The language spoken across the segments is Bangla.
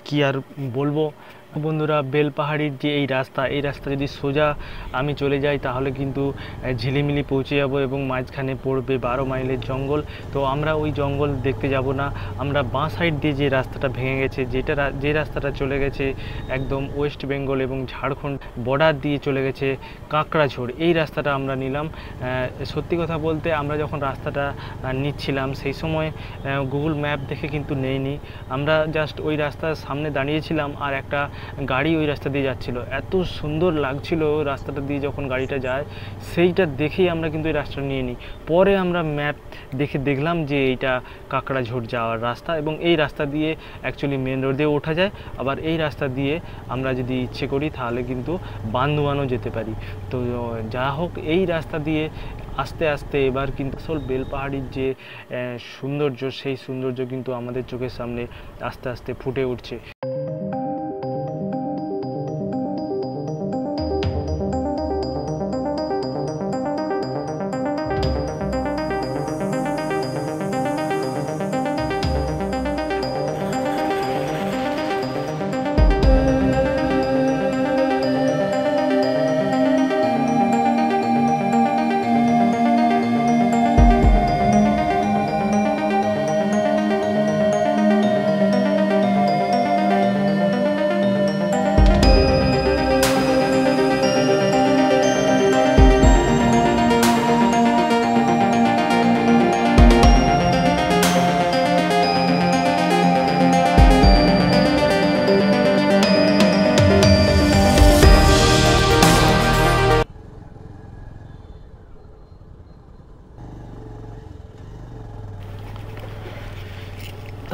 কি আর বলবো বন্ধুরা, বেলপাহাড়ির যে এই রাস্তা যদি সোজা আমি চলে যাই তাহলে কিন্তু ঝিলিমিলি পৌঁছে যাব এবং মাঝখানে পড়বে 12 মাইলের জঙ্গল। তো আমরা ওই জঙ্গল দেখতে যাব না, আমরা বাঁ সাইড দিয়ে যে রাস্তাটা ভেঙে গেছে, যে রাস্তাটা চলে গেছে একদম ওয়েস্ট বেঙ্গল এবং ঝাড়খণ্ড বর্ডার দিয়ে চলে গেছে কাঁকড়াঝোড়, এই রাস্তাটা আমরা নিলাম। সত্যি কথা বলতে আমরা যখন রাস্তাটা নিচ্ছিলাম সেই সময় গুগল ম্যাপ দেখে কিন্তু নেইনি, আমরা জাস্ট ওই রাস্তার সামনে দাঁড়িয়েছিলাম আর একটা গাড়ি ওই রাস্তা দিয়ে যাচ্ছিল, এত সুন্দর লাগছিল রাস্তাটা দিয়ে যখন গাড়িটা যায়, সেইটা দেখেই আমরা কিন্তু এই রাস্তাটা নিয়ে নিই। পরে আমরা ম্যাপ দেখে দেখলাম যে এইটা কাঁকড়াঝোড় যাওয়ার রাস্তা এবং এই রাস্তা দিয়ে অ্যাকচুয়ালি মেন রোডেও ওঠা যায়, আবার এই রাস্তা দিয়ে আমরা যদি ইচ্ছে করি তাহলে কিন্তু বান্দোয়ানও যেতে পারি। তো যা হোক, এই রাস্তা দিয়ে আস্তে আস্তে এবার কিন্তু আসল বেলপাহাড়ির যে সৌন্দর্য, সেই সৌন্দর্য কিন্তু আমাদের চোখের সামনে আস্তে আস্তে ফুটে উঠছে।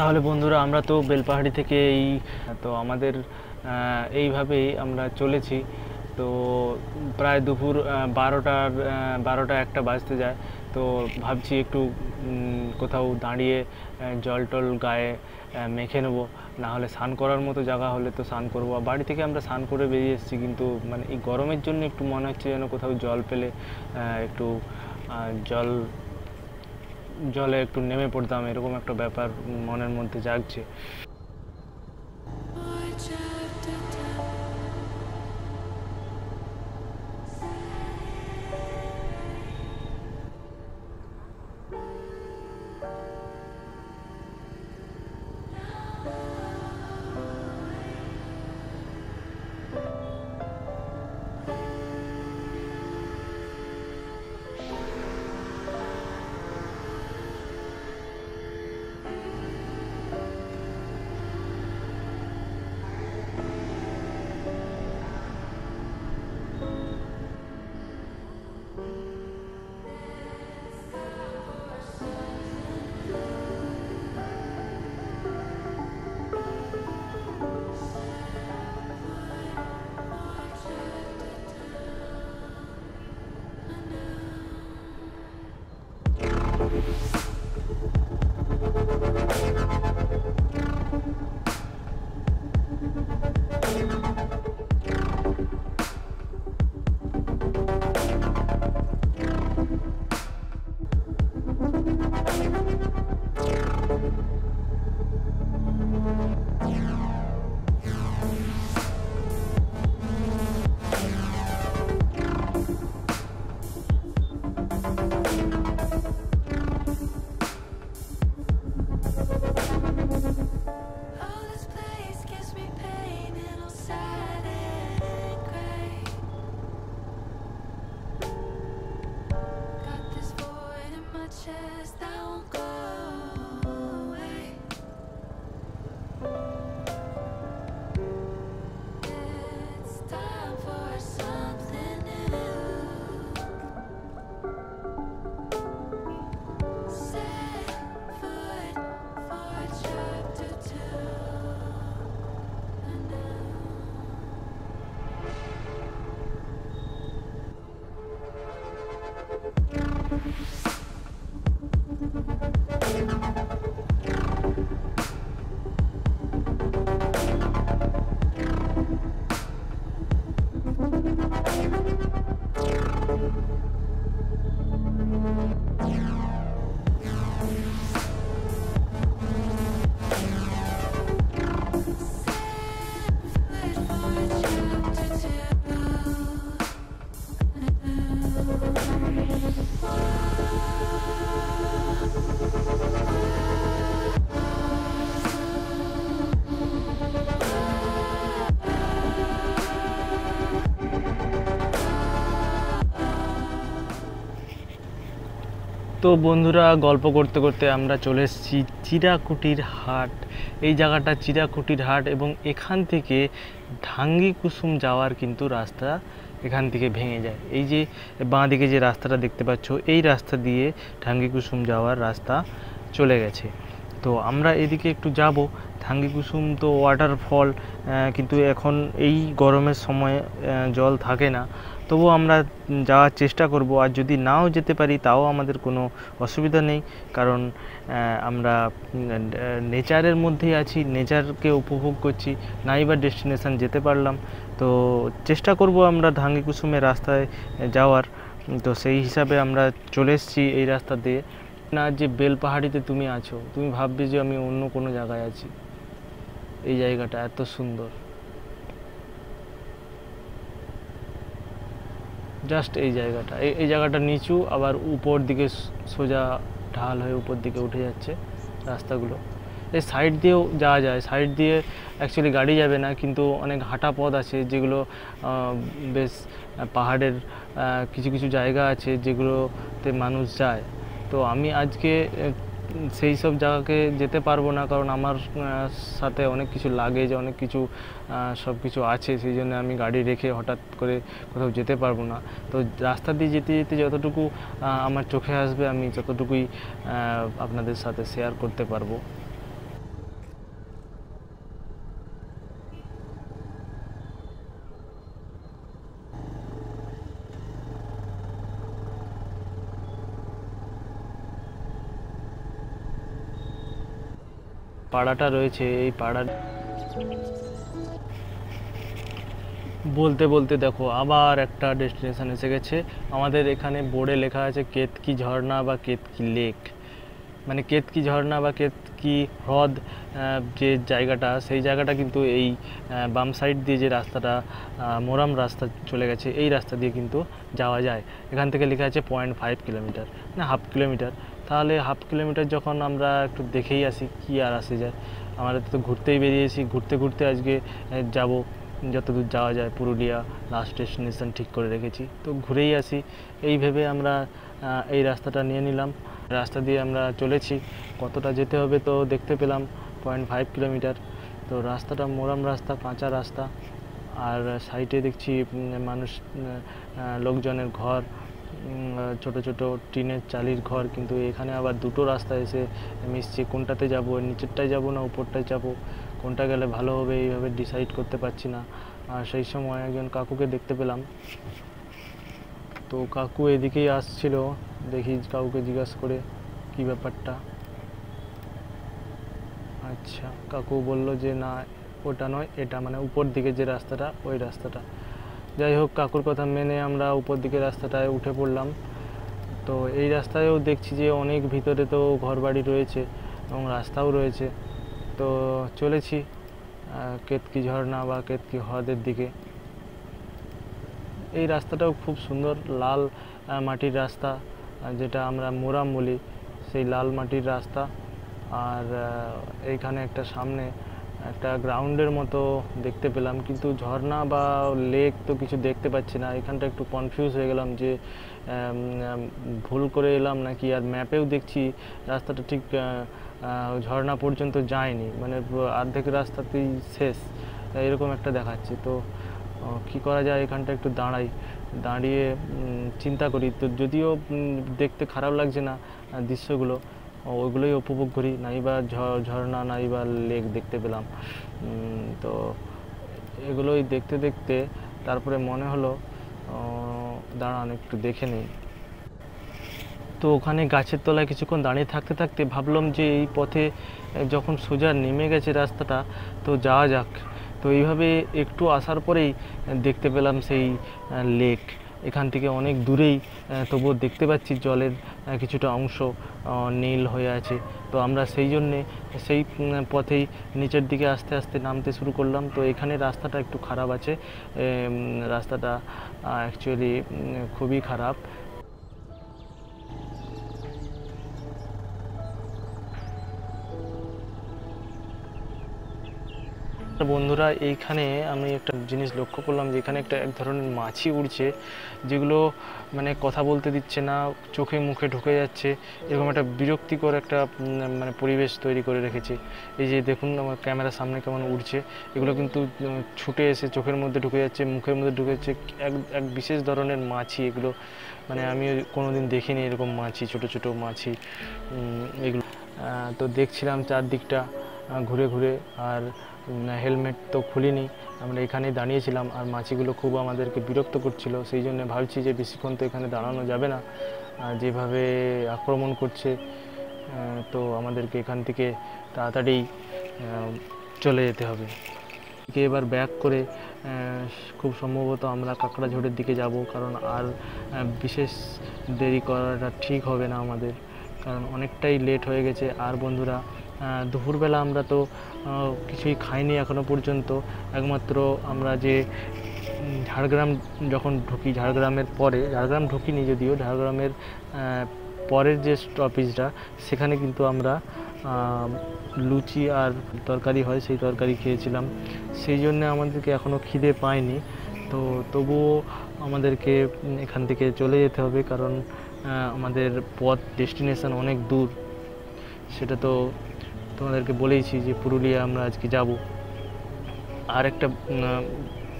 তাহলে বন্ধুরা, আমরা তো বেলপাহাড়ি থেকে তো আমাদের এইভাবেই আমরা চলেছি। তো প্রায় দুপুর 12টা 1টা বাজতে যায়। তো ভাবছি একটু কোথাও দাঁড়িয়ে জল টল গায়ে মেখে নেবো, না হলে স্নান করার মতো জায়গা হলে তো স্নান করবো। বাড়ি থেকে আমরা স্নান করে বেরিয়ে এসেছি, কিন্তু মানে এই গরমের জন্য একটু মনে হচ্ছে যেন কোথাও জল পেলে একটু জলে একটু নেমে পড়তাম, এরকম একটা ব্যাপার মনের মধ্যে জাগছে। তো বন্ধুরা, গল্প করতে করতে আমরা চলে এসেছি চিরাকুটির হাট। এই জায়গাটা চিরাকুটির হাট এবং এখান থেকে ঢাঙ্গি কুসুম যাওয়ার কিন্তু রাস্তা এখান থেকে ভেঙে যায়। এই যে বাঁ দিকে যে রাস্তাটা দেখতে পাচ্ছ, এই রাস্তা দিয়ে ঢাঙ্গি কুসুম যাওয়ার রাস্তা চলে গেছে। তো আমরা এদিকে একটু যাব। ঢাঙ্গি কুসুম তো ওয়াটারফল, কিন্তু এখন এই গরমের সময় জল থাকে না, তবুও আমরা যাওয়ার চেষ্টা করব। আর যদি নাও যেতে পারি তাও আমাদের কোনো অসুবিধা নেই, কারণ আমরা নেচারের মধ্যেই আছি, নেচারকে উপভোগ করছি, নাই বা ডেস্টিনেশন যেতে পারলাম। তো চেষ্টা করব আমরা ঢাঙ্গি কুসুমের রাস্তায় যাওয়ার। তো সেই হিসাবে আমরা চলে এসেছি এই রাস্তা দিয়ে। না, যে বেলপাহাড়িতে তুমি আছো, তুমি ভাববে যে আমি অন্য কোনো জায়গায় আছি। এই জায়গাটা এত সুন্দর, জাস্ট এই জায়গাটা, এই জায়গাটা নিচু, আবার উপর দিকে সোজা ঢাল হয়ে উপর দিকে উঠে যাচ্ছে রাস্তাগুলো। এই সাইড দিয়েও যাওয়া যায়, সাইড দিয়ে অ্যাকচুয়ালি গাড়ি যাবে না, কিন্তু অনেক হাঁটা পথ আছে যেগুলো বেশ পাহাড়ের কিছু কিছু জায়গা আছে যেগুলোতে মানুষ যায়। তো আমি আজকে সেই সব জায়গাকে যেতে পারবো না, কারণ আমার সাথে অনেক কিছু লাগেজ, অনেক কিছু সব কিছু আছে, সেই জন্য আমি গাড়ি রেখে হঠাৎ করে কোথাও যেতে পারবো না। তো রাস্তা দিয়ে যেতে যেতে যতটুকু আমার চোখে আসবে আমি ততটুকুই আপনাদের সাথে শেয়ার করতে পারবো। পাড়াটা রয়েছে, এই পাড়ার বলতে বলতে দেখো আবার একটা ডেস্টিনেশন এসে গেছে। আমাদের এখানে বোর্ডে লেখা আছে কেতকি ঝর্ণা বা কেতকি লেক, মানে কেতকি ঝর্ণা বা কেতকি হ্রদ। যে জায়গাটা, সেই জায়গাটা কিন্তু এই বাম সাইড দিয়ে যে রাস্তাটা মোরাম রাস্তা চলে গেছে, এই রাস্তা দিয়ে কিন্তু যাওয়া যায়। এখান থেকে লেখা আছে 0.5 কিলোমিটার, না হাফ কিলোমিটার। তাহলে হাফ কিলোমিটার যখন আমরা একটু দেখেই আসি, কি আর আসে যায়। আমরা তো ঘুরতেই বেরিয়েছি, ঘুরতে ঘুরতে আজকে যাব যতদূর যাওয়া যায়। পুরুলিয়া লাস্ট ডেস্টিনেশন ঠিক করে রেখেছি, তো ঘুরেই আসি এই ভেবে আমরা এই রাস্তাটা নিয়ে নিলাম। রাস্তা দিয়ে আমরা চলেছি, কতটা যেতে হবে তো দেখতে পেলাম 0.5 কিলোমিটার। তো রাস্তাটা মোরাম রাস্তা, কাঁচা রাস্তা, আর সাইডে দেখছি মানুষ, লোকজনের ঘর, ছোট ছোট টিনের চালির ঘর। কিন্তু এখানে আবার দুটো রাস্তা এসে মিশছে, কোনটাতে যাব, নিচেরটায় যাব না উপরটায় যাব, কোনটা গেলে ভালো হবে এইভাবে ডিসাইড করতে পারছি না। আর সেই সময় একজন কাকুকে দেখতে পেলাম, তো কাকু এদিকেই আসছিল, দেখি কাকুকে জিজ্ঞাসা করে কি ব্যাপারটা। আচ্ছা, কাকু বলল যে না ওটা নয়, এটা মানে উপর দিকে যে রাস্তাটা, ওই রাস্তাটা। যাই হোক, কাকুর কথা মেনে আমরা উপর দিকে রাস্তাটায় উঠে পড়লাম। তো এই রাস্তায়ও দেখছি যে অনেক ভিতরে তো ঘরবাড়ি রয়েছে এবং রাস্তাও রয়েছে। তো চলেছি কেতকি ঝর্ণা বা কেতকি হ্রদের দিকে। এই রাস্তাটাও খুব সুন্দর, লাল মাটির রাস্তা, যেটা আমরা মোরাম বলি, সেই লাল মাটির রাস্তা। আর এইখানে একটা সামনে একটা গ্রাউন্ডের মতো দেখতে পেলাম, কিন্তু ঝর্ণা বা লেক তো কিছু দেখতে পাচ্ছি না। এখানটা একটু কনফিউজ হয়ে গেলাম যে ভুল করে এলাম নাকি। আর ম্যাপেও দেখছি রাস্তাটা ঠিক ঝর্ণা পর্যন্ত যায়নি, মানে অর্ধেক রাস্তাতেই শেষ, এরকম একটা দেখাচ্ছে। তো কী করা যায়, এখানটা একটু দাঁড়িয়ে চিন্তা করি। তো যদিও দেখতে খারাপ লাগছে না দৃশ্যগুলো, ওইগুলোই উপভোগ করি, নাই বা ঝর্ণা নাই বা লেক দেখতে পেলাম। তো এগুলোই দেখতে দেখতে তারপরে মনে হলো দাঁড়ান একটু দেখে নেই। তো ওখানে গাছের তলায় কিছুক্ষণ দাঁড়িয়ে থাকতে থাকতে ভাবলাম যে এই পথে যখন সোজা নেমে গেছে রাস্তাটা, তো যাওয়া যাক। তো এইভাবে একটু আসার পরেই দেখতে পেলাম সেই লেক। এখান থেকে অনেক দূরেই, তবুও দেখতে পাচ্ছি জলের কিছুটা অংশ নীল হয়ে আছে। তো আমরা সেই জন্যে সেই পথেই নিচের দিকে আস্তে আস্তে নামতে শুরু করলাম। তো এখানে রাস্তাটা একটু খারাপ আছে, রাস্তাটা অ্যাকচুয়ালি খুবই খারাপ। বন্ধুরা, এইখানে আমি একটা জিনিস লক্ষ্য করলাম যে এখানে এক ধরনের মাছি উড়ছে, যেগুলো মানে কথা বলতে দিচ্ছে না, চোখে মুখে ঢুকে যাচ্ছে, এরকম একটা বিরক্তিকর একটা মানে পরিবেশ তৈরি করে রেখেছে। এই যে দেখুন আমার ক্যামেরার সামনে কেমন উড়ছে, এগুলো কিন্তু ছুটে এসে চোখের মধ্যে ঢুকে যাচ্ছে, মুখের মধ্যে ঢুকে যাচ্ছে। এক এক বিশেষ ধরনের মাছি এগুলো, মানে আমি কোনোদিন দেখিনি এরকম মাছি, ছোট ছোট মাছি এগুলো। তো দেখছিলাম চারদিকটা ঘুরে ঘুরে, আর হেলমেট তো খুলিনি, আমরা এখানেই দাঁড়িয়েছিলাম, আর মাছিগুলো খুব আমাদেরকে বিরক্ত করছিল। সেই জন্য ভাবছি যে বেশিক্ষণ তো এখানে দাঁড়ানো যাবে না, যেভাবে আক্রমণ করছে, তো আমাদেরকে এখান থেকে তাড়াতাড়ি চলে যেতে হবে। এবার ব্যাক করে খুব সম্ভবত আমরা কাঁকড়াঝোড়ের দিকে যাব, কারণ আর বিশেষ দেরি করাটা ঠিক হবে না আমাদের, কারণ অনেকটাই লেট হয়ে গেছে। আর বন্ধুরা, দুপুরবেলা আমরা তো কিছুই খাইনি এখনো পর্যন্ত, একমাত্র আমরা যে ঝাড়গ্রাম যখন ঢুকি, ঝাড়গ্রামের পরে, ঝাড়গ্রাম ঢুকিনি যদিও, ঝাড়গ্রামের পরের যে স্টপেজটা, সেখানে কিন্তু আমরা লুচি আর তরকারি হয়, সেই তরকারি খেয়েছিলাম। সেই জন্য আমাদেরকে এখনও খিদে পায়নি, তো তবুও আমাদেরকে এখান থেকে চলে যেতে হবে, কারণ আমাদের পথ ডেস্টিনেশন অনেক দূর। সেটা তো তোমাদেরকে বলেইছি যে পুরুলিয়া আমরা আজকে যাব।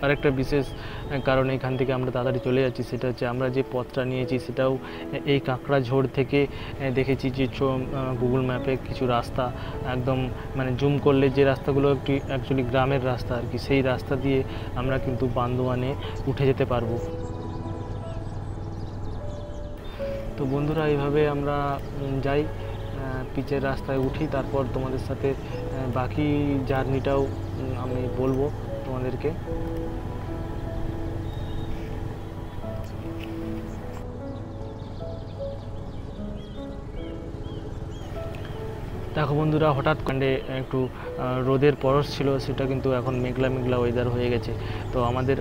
আরেকটা বিশেষ কারণে এখান থেকে আমরা তাড়াতাড়ি চলে যাচ্ছি, সেটা হচ্ছে আমরা যে পথটা নিয়েছি সেটাও এই কাঁকড়াঝোড় থেকে দেখেছি যে গুগল ম্যাপে কিছু রাস্তা একদম মানে জুম করলে যে রাস্তাগুলো একটি অ্যাকচুয়ালি গ্রামের রাস্তা আর কি, সেই রাস্তা দিয়ে আমরা কিন্তু বান্দোয়ানে উঠে যেতে পারবো। তো বন্ধুরা, এইভাবে আমরা যাই, পিচের রাস্তায় উঠি, তারপর তোমাদের সাথে বাকি জার্নিটাও আমি বলবো তোমাদেরকে। দেখো বন্ধুরা, হঠাৎ কাণ্ডে একটু রোদের পরশ ছিল, সেটা কিন্তু এখন মেঘলা মেঘলা ওয়েদার হয়ে গেছে। তো আমাদের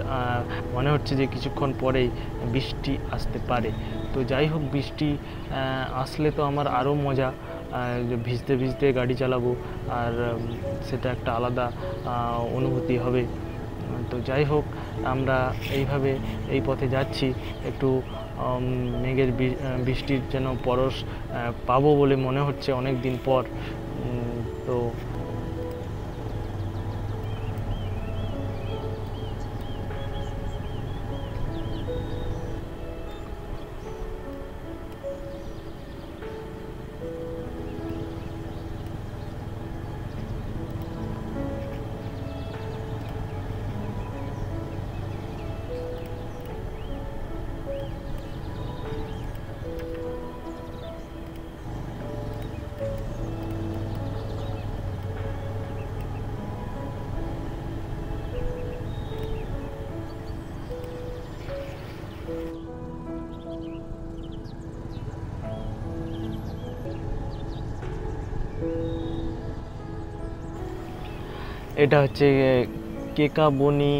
মনে হচ্ছে যে কিছুক্ষণ পরেই বৃষ্টি আসতে পারে। তো যাই হোক, বৃষ্টি আসলে তো আমার আরও মজা, ভিজতে ভিজতে গাড়ি চালাবো, আর সেটা একটা আলাদা অনুভূতি হবে। তো যাই হোক, আমরা এইভাবে এই পথে যাচ্ছি, একটু মেঘের বৃষ্টির যেন পরশ পাবো বলে মনে হচ্ছে অনেক দিন পর। তো এটা হচ্ছে কেকাবনি,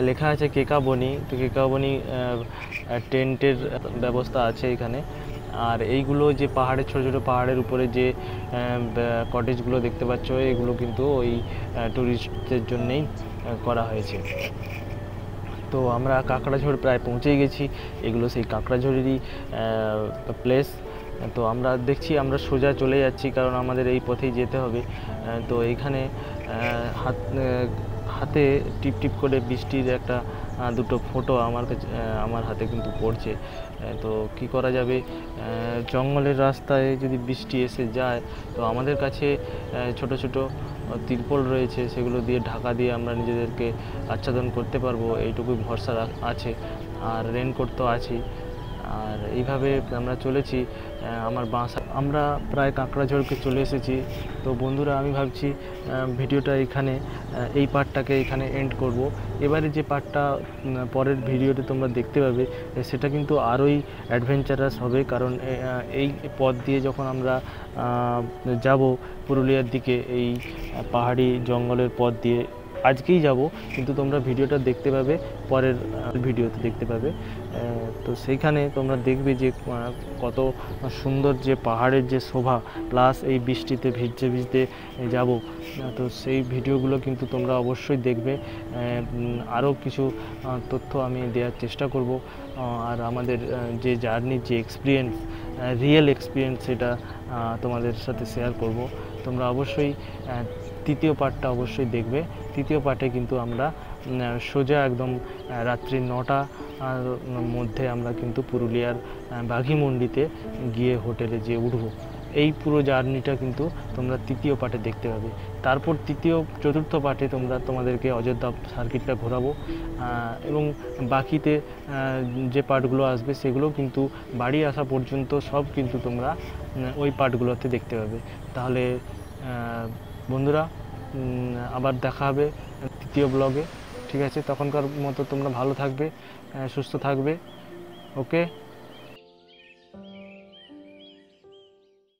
লেখা আছে কেকাবনি। তো কেকাবনি টেন্টের ব্যবস্থা আছে এখানে। আর এইগুলো যে পাহাড়ের, ছোটো ছোটো পাহাড়ের উপরে যে কটেজগুলো দেখতে পাচ্ছ, এগুলো কিন্তু ওই ট্যুরিস্টদের জন্যেই করা হয়েছে। তো আমরা কাঁকড়াঝোড় প্রায় পৌঁছেই গেছি, এগুলো সেই কাঁকড়াঝোড়েরই প্লেস। তো আমরা দেখছি আমরা সোজা চলে যাচ্ছি, কারণ আমাদের এই পথেই যেতে হবে। তো এইখানে হাতে টিপ টিপ করে বৃষ্টির একটা দুটো ফোঁটো আমার হাতে কিন্তু পড়ছে। তো কি করা যাবে, জঙ্গলের রাস্তায় যদি বৃষ্টি এসে যায়, তো আমাদের কাছে ছোট ছোট তিরপল রয়েছে, সেগুলো দিয়ে ঢাকা দিয়ে আমরা নিজেদেরকে আচ্ছাদন করতে পারবো, এইটুকুই ভরসা আছে। আর রেনকোট তো আছেই। আর এইভাবে আমরা চলেছি আমার আমরা প্রায় কাঁকড়াঝোড়কে চলে এসেছি। তো বন্ধুরা, আমি ভাবছি ভিডিওটা এখানে, এই পার্টটাকে এখানে এন্ড করব। এবারে যে পার্টটা পরের ভিডিওতে তোমরা দেখতে পাবে, সেটা কিন্তু আরোই অ্যাডভেঞ্চারাস হবে, কারণ এই পথ দিয়ে যখন আমরা যাব পুরুলিয়ার দিকে, এই পাহাড়ি জঙ্গলের পথ দিয়ে, আজকেই যাব, কিন্তু তোমরা ভিডিওটা দেখতে পাবে পরের ভিডিওতে দেখতে পাবে। তো সেইখানে তোমরা দেখবে যে কত সুন্দর যে পাহাড়ের যে শোভা, প্লাস এই বৃষ্টিতে ভিজতে ভিজতে যাব। তো সেই ভিডিওগুলো কিন্তু তোমরা অবশ্যই দেখবে। আরও কিছু তথ্য আমি দেওয়ার চেষ্টা করব, আর আমাদের যে জার্নির যে এক্সপিরিয়েন্স, রিয়েল এক্সপিরিয়েন্স, সেটা তোমাদের সাথে শেয়ার করব। তোমরা অবশ্যই তৃতীয় পার্টটা অবশ্যই দেখবে। তৃতীয় পার্টে কিন্তু আমরা সোজা একদম রাত্রি 9টার মধ্যে আমরা কিন্তু পুরুলিয়ার বাঘিমন্ডিতে গিয়ে হোটেলে যেয়ে উঠব। এই পুরো জার্নিটা কিন্তু তোমরা তৃতীয় পার্টে দেখতে পাবে। তারপর তৃতীয় চতুর্থ পার্টে তোমাদেরকে অযোধ্যা সার্কিটটা ঘোরাবো, এবং বাকিতে যে পার্টগুলো আসবে সেগুলো কিন্তু বাড়ি আসা পর্যন্ত সব কিন্তু তোমরা ওই পার্টগুলোতে দেখতে পাবে। তাহলে বন্ধুরা, আবার দেখা হবে তৃতীয় ব্লগে। ঠিক আছে, তখনকার মতো তোমরা ভালো থাকবে, সুস্থ থাকবে। ওকে।